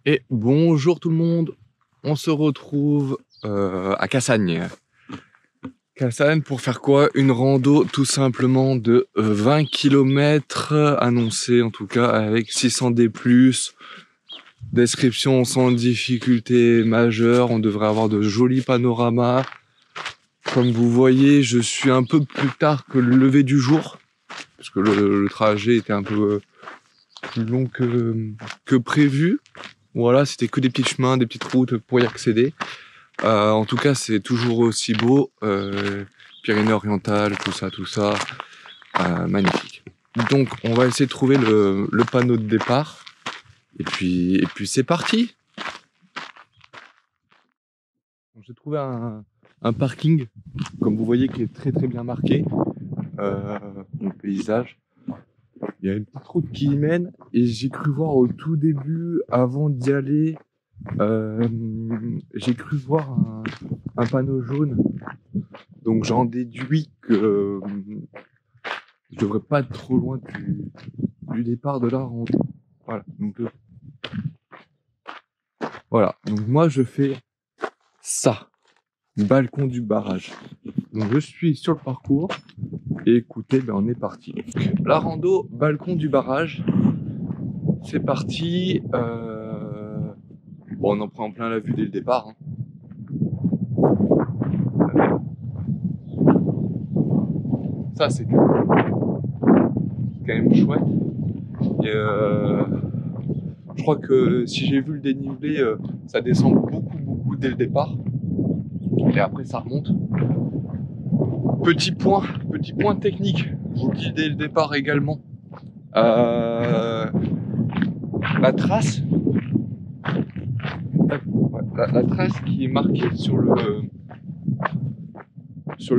Et bonjour tout le monde, on se retrouve à Cassagne. Cassagne pour faire quoi? Une rando tout simplement de 20 km, annoncée en tout cas avec 600 D+, description sans difficulté majeure, on devrait avoir de jolis panoramas. Comme vous voyez, je suis un peu plus tard que le lever du jour, parce que le trajet était un peu plus long que prévu. Voilà, c'était que des petits chemins, des petites routes pour y accéder. En tout cas, c'est toujours aussi beau. Pyrénées-Orientales, tout ça. Magnifique. Donc, on va essayer de trouver le panneau de départ. Et puis c'est parti. J'ai trouvé un parking, comme vous voyez, qui est très très bien marqué. Mon paysage. Il y a une petite route qui y mène. Et j'ai cru voir au tout début, avant d'y aller, j'ai cru voir un panneau jaune, donc j'en déduis que je devrais pas être trop loin du départ de la rando. Voilà, donc moi je fais ça, balcon du barrage. Donc je suis sur le parcours et écoutez, on est parti. La rando, balcon du barrage, c'est parti. Bon, on en prend plein la vue dès le départ. Ça, c'est quand même chouette. Et je crois que si j'ai vu le dénivelé, ça descend beaucoup dès le départ. Et après, ça remonte. Petit point technique, je vous le dis dès le départ également. La trace, la trace qui est marquée sur le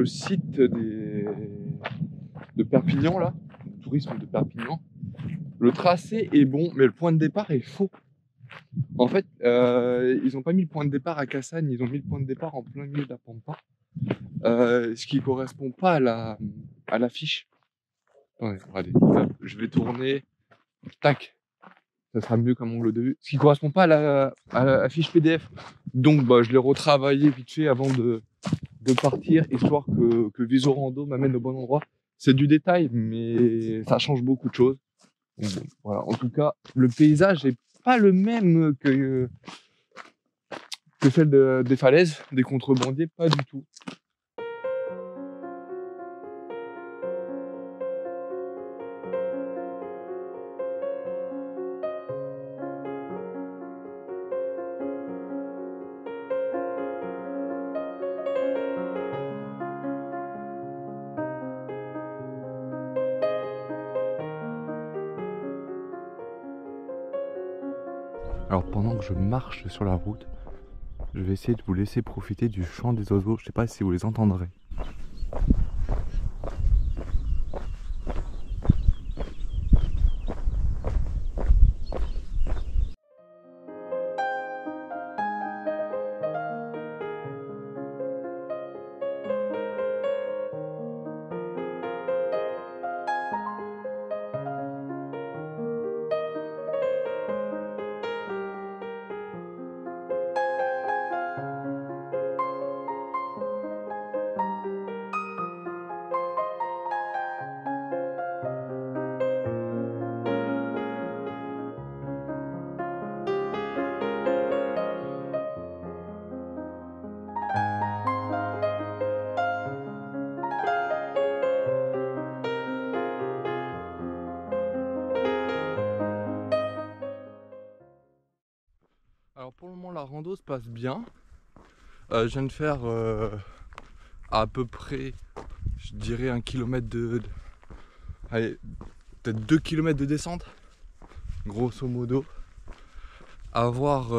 site de Perpignan, là, le tourisme de Perpignan, le tracé est bon, mais le point de départ est faux. En fait, ils n'ont pas mis le point de départ à Cassagne, ils ont mis le point de départ en plein milieu de la Pampa, ce qui correspond pas à l'affiche. Ouais, regardez, je vais tourner, tac, ça sera mieux comme angle de vue. Ce qui correspond pas à la fiche PDF. Donc, je l'ai retravaillé vite fait avant de partir, histoire que Visorando m'amène au bon endroit. C'est du détail, mais ça change beaucoup de choses. Donc, voilà. En tout cas, le paysage est pas le même que celle des falaises, des contrebandiers, pas du tout. Alors pendant que je marche sur la route, je vais essayer de vous laisser profiter du chant des oiseaux. Je sais pas si vous les entendrez. Alors pour le moment la rando se passe bien. Je viens de faire à peu près, je dirais 1 km allez, peut-être 2 km de descente, grosso modo. À voir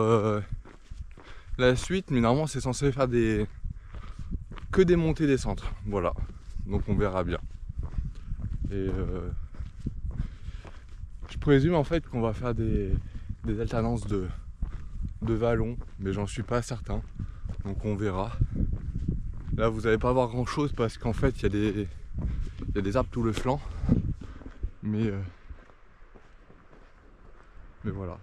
la suite, mais normalement c'est censé faire que des montées descentes. Voilà, donc on verra bien. Et je présume en fait qu'on va faire des alternances de vallons, mais j'en suis pas certain, donc on verra. Là vous n'allez pas voir grand chose parce qu'en fait il y a des arbres tout le flanc, mais voilà.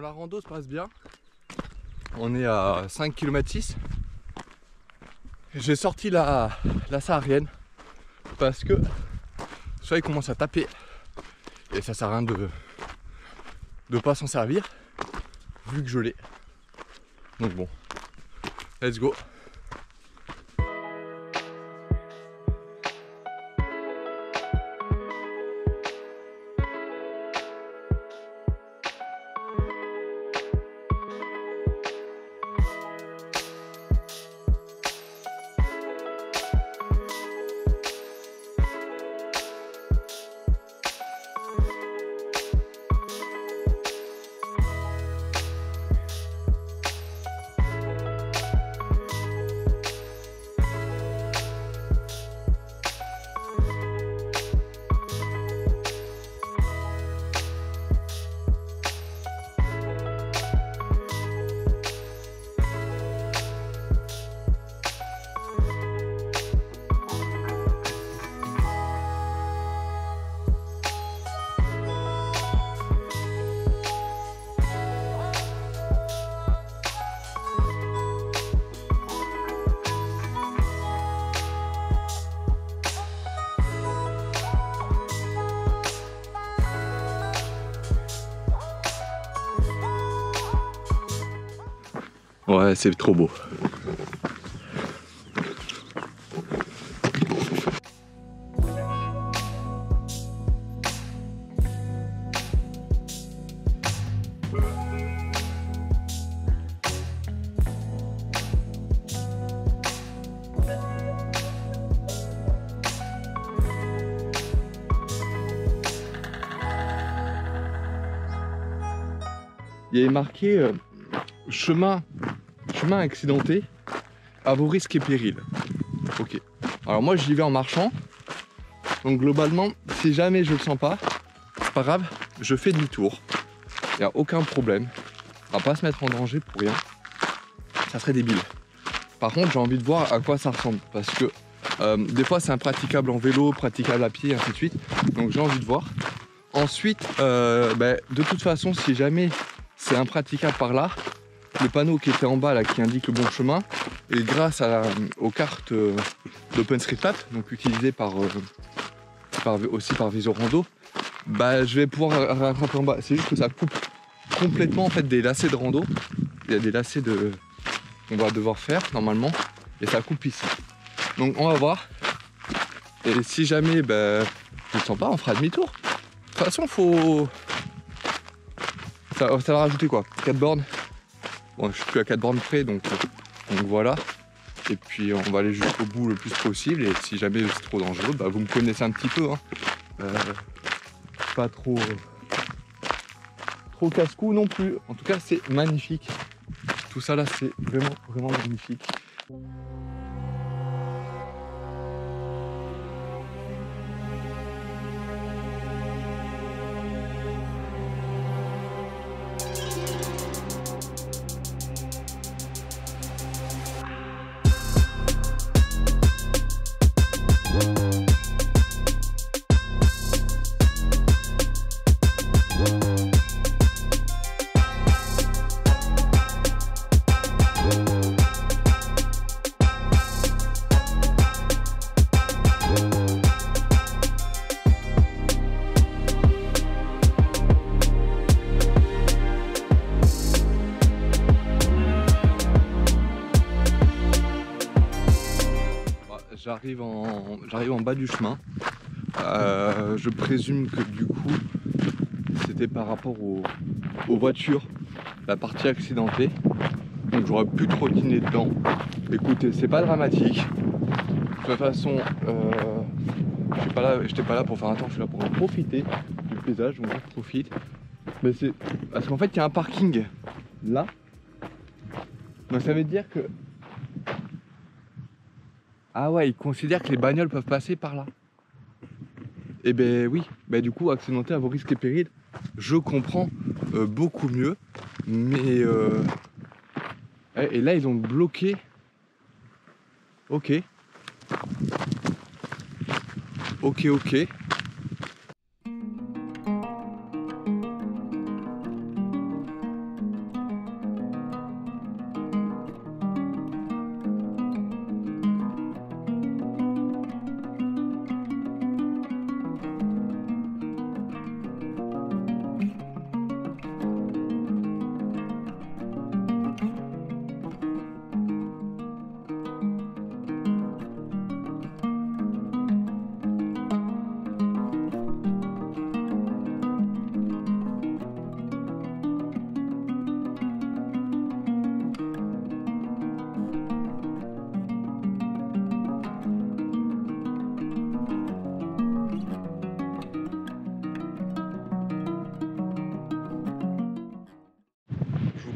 la rando se passe bien. On est à 5 km 6. J'ai sorti la saharienne parce que soit il commence à taper et ça sert à rien de pas s'en servir vu que je l'ai. Donc bon, let's go. Ouais, c'est trop beau. Il y avait marqué chemin accidenté à vos risques et périls. Ok. Alors moi j'y vais en marchant. Donc globalement, si jamais je le sens pas, c'est pas grave, je fais demi-tour. Il n'y a aucun problème. On va pas se mettre en danger pour rien. Ça serait débile. Par contre, j'ai envie de voir à quoi ça ressemble. Parce que des fois c'est impraticable en vélo, praticable à pied, ainsi de suite. Donc j'ai envie de voir. Ensuite, de toute façon, si jamais c'est impraticable par là, le panneau qui était en bas là qui indique le bon chemin, et grâce aux cartes d'OpenStreetMap, donc utilisées aussi par Visorando, je vais pouvoir rattraper en bas. C'est juste que ça coupe complètement en fait des lacets de rando. Il y a des lacets qu'on va devoir faire normalement, et ça coupe ici. Donc on va voir. Et si jamais je ne sens pas, on fera demi-tour. De toute façon, ça va rajouter quoi, 4 bornes. Bon, je suis plus à 4 bornes près, donc voilà. Et puis on va aller jusqu'au bout le plus possible. Et si jamais c'est trop dangereux, vous me connaissez un petit peu. Hein. Pas trop casse-cou non plus. En tout cas, c'est magnifique. Tout ça là, c'est vraiment, vraiment magnifique. J'arrive en bas du chemin. Je présume que du coup c'était par rapport aux voitures, la partie accidentée. Donc j'aurais pu trottiner dedans. Écoutez, c'est pas dramatique. De toute façon, j'étais pas là pour faire un temps, je suis là pour en profiter du paysage, donc je profite. Mais c'est parce qu'en fait il y a un parking là. Donc ça veut dire que ah ouais, ils considèrent que les bagnoles peuvent passer par là. Et oui, du coup, accidenté à vos risques et périls, je comprends beaucoup mieux. Mais et là, ils ont bloqué. Ok. Ok.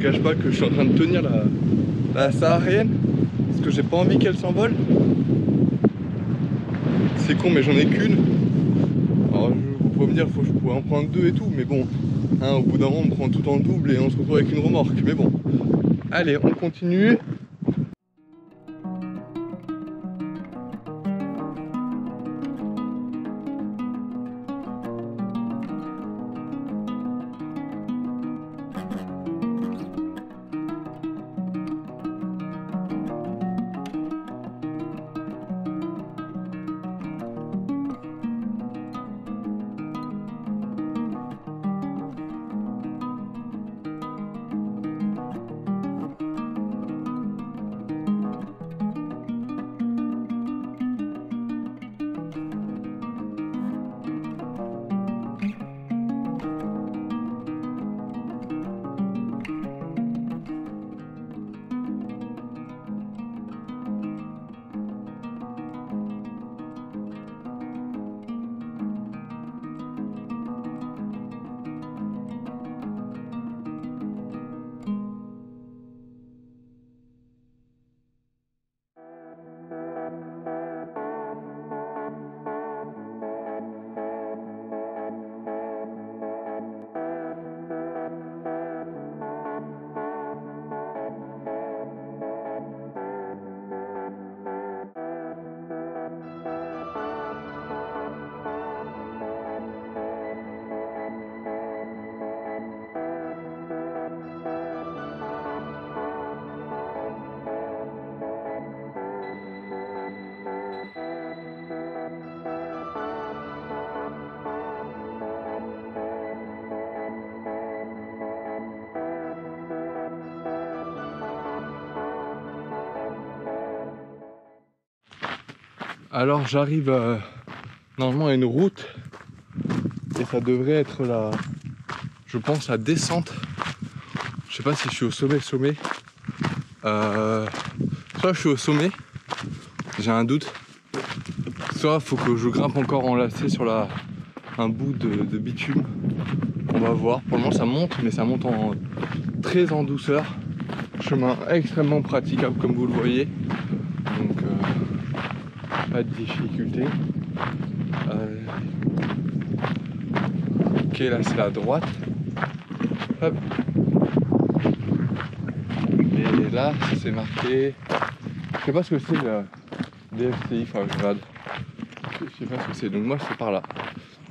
cache pas que je suis en train de tenir la saharienne parce que j'ai pas envie qu'elle s'envole. C'est con, mais j'en ai qu'une. Alors vous pouvez me dire faut que je pourrais en prendre deux et tout, mais bon, hein, au bout d'un moment on prend tout en double et on se retrouve avec une remorque. Mais bon, allez, on continue. Alors j'arrive normalement à une route et ça devrait être la, je pense, la descente. Je sais pas si je suis au sommet. Soit je suis au sommet, j'ai un doute, soit faut que je grimpe encore enlacé sur un bout de bitume. On va voir. Pour le moment ça monte, mais ça monte très en douceur. Chemin extrêmement praticable comme vous le voyez. Donc pas de difficulté. Ok, là c'est la droite. Hop. Et là c'est marqué. Je sais pas ce que c'est le DFCI, enfin je regarde. Je sais pas ce que c'est, donc moi c'est par là.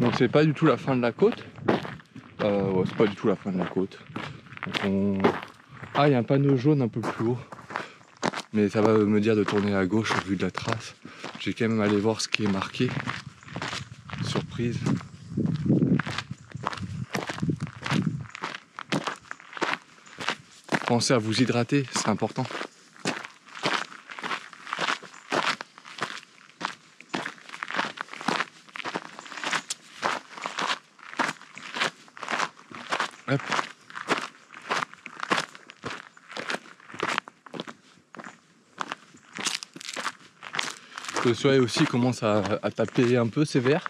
Donc c'est pas du tout la fin de la côte. Ouais, c'est pas du tout la fin de la côte. Donc ah, il y a un panneau jaune un peu plus haut. Mais ça va me dire de tourner à gauche au vu de la trace. J'ai quand même allé voir ce qui est marqué. Surprise. Pensez à vous hydrater, c'est important. Hop. Le soleil aussi commence à taper un peu sévère.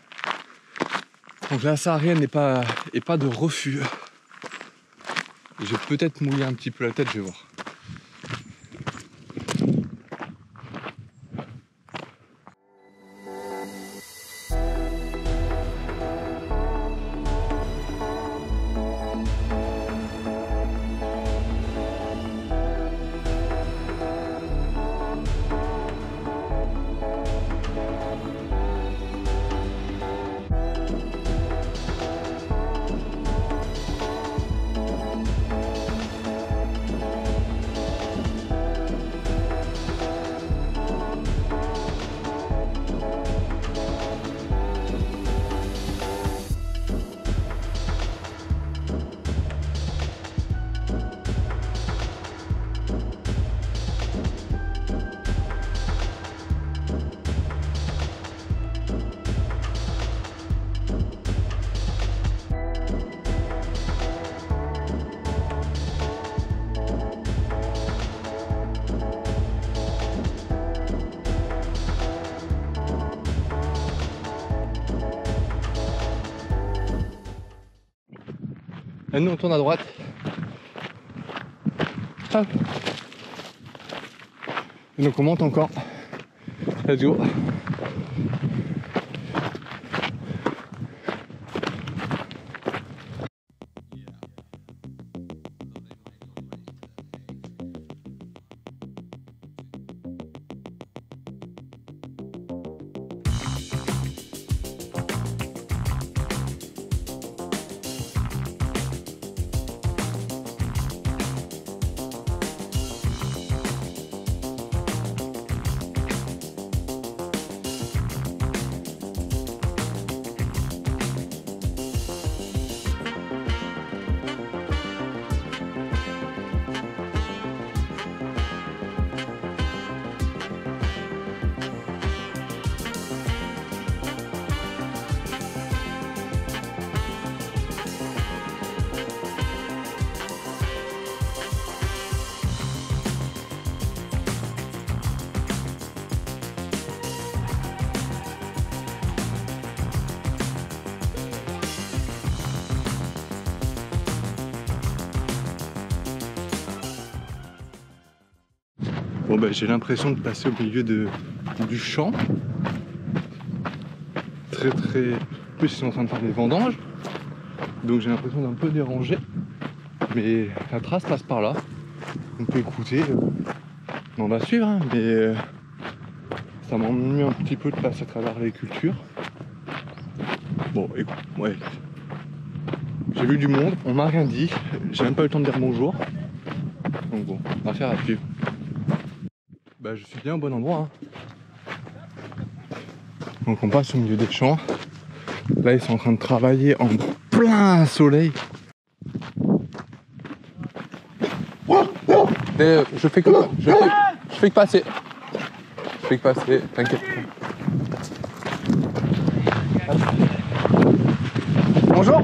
Donc la saharienne n'est pas de refus. Je vais peut-être mouiller un petit peu la tête, je vais voir. Et nous on tourne à droite. Hop. Et donc on monte encore. Let's go. Bon bah j'ai l'impression de passer au milieu du champ. Très. En plus ils sont en train de faire des vendanges. Donc j'ai l'impression d'un peu déranger. Mais la trace passe par là. On peut écouter. On va suivre, hein, mais ça m'ennuie un petit peu de passer à travers les cultures. Bon écoute, ouais. J'ai vu du monde, on m'a rien dit. J'ai même pas eu le temps de dire bonjour. Donc bon, affaire à suivre. Bah je suis bien au bon endroit, hein. Donc on passe au milieu des champs. Là ils sont en train de travailler en plein soleil. Et je fais que passer. Je fais que passer, t'inquiète. Bonjour.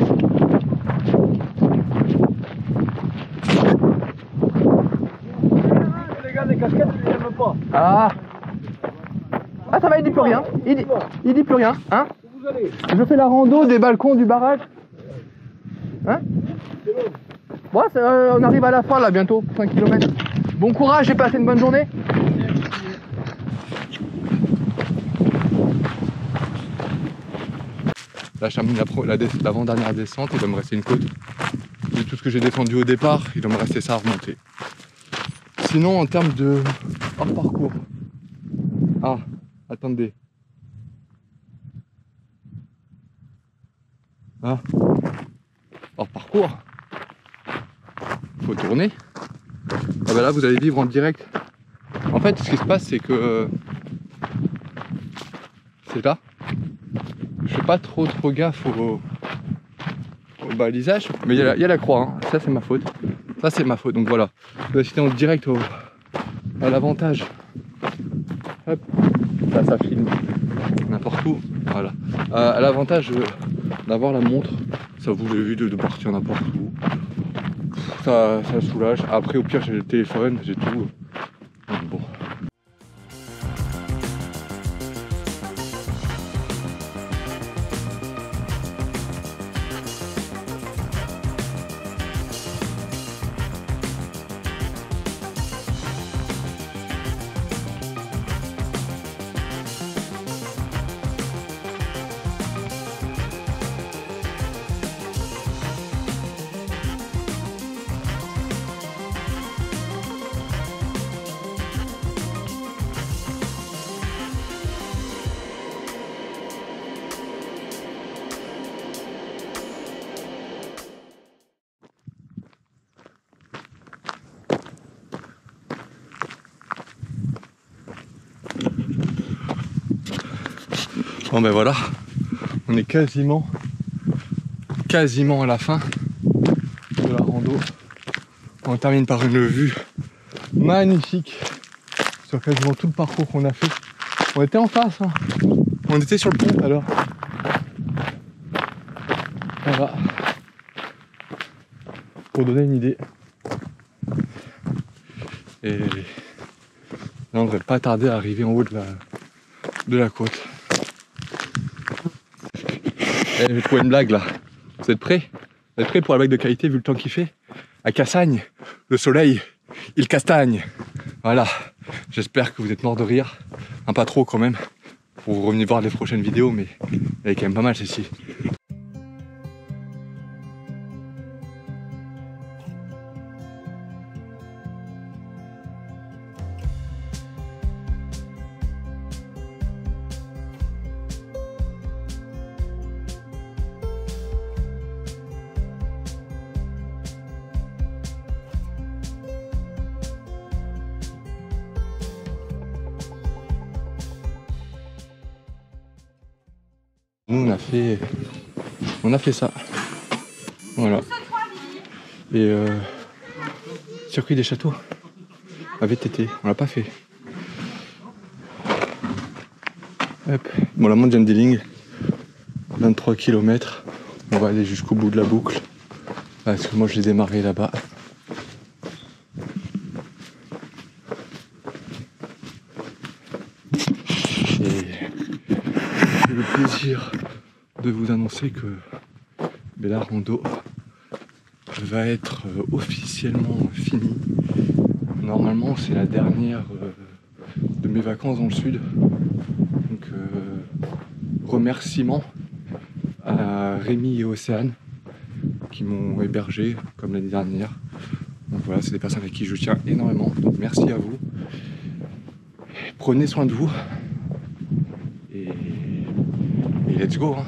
Les casquettes, ils n'aiment pas. Ah, ça va, il dit plus rien. Il dit plus rien, hein. Je fais la rando des balcons du barrage. Hein. Bon, on arrive à la fin là bientôt, 5 km. Bon courage, j'ai passé une bonne journée. Là je termine l'avant-dernière descente, il doit me rester une côte. Vu tout ce que j'ai descendu au départ, il doit me rester ça à remonter. Sinon en termes de hors parcours. Ah, attendez. Ah, hors parcours. Faut tourner. Ah bah là vous allez vivre en direct. En fait ce qui se passe c'est que c'est là. Je fais pas trop gaffe au balisage, mais il y a la croix, hein. Ça c'est ma faute. Ça c'est ma faute, donc voilà. Vous assistez en direct à l'avantage. Hop, ça filme n'importe où. Voilà. À l'avantage d'avoir la montre, ça vous évite de partir n'importe où. Ça soulage. Après au pire j'ai le téléphone, j'ai tout. Donc bon. Bon ben voilà, on est quasiment à la fin de la rando. On termine par une vue magnifique sur quasiment tout le parcours qu'on a fait. On était en face, hein. On était sur le pont alors. Voilà. Pour donner une idée. Et là on devrait pas tarder à arriver en haut de la côte. Eh, j'ai trouvé une blague là. Vous êtes prêts? Vous êtes prêts pour la blague de qualité vu le temps qu'il fait? À Cassagne, le soleil, Il Castagne. Voilà, j'espère que vous êtes morts de rire. Un pas trop quand même, pour vous revenir voir les prochaines vidéos, mais elle est quand même pas mal celle-ci. Nous on a fait ça. Voilà. Et circuit des châteaux à VTT, on l'a pas fait. Hop. Bon, la Mountain Dealing, 23 km. On va aller jusqu'au bout de la boucle. Parce que moi je l'ai démarré là-bas. Et j'ai le plaisir de vous annoncer que la rando va être officiellement finie. Normalement c'est la dernière de mes vacances dans le sud. Donc remerciements à Rémi et Océane qui m'ont hébergé comme l'année dernière. Donc voilà, c'est des personnes avec qui je tiens énormément. Donc merci à vous. Prenez soin de vous. Et let's go hein.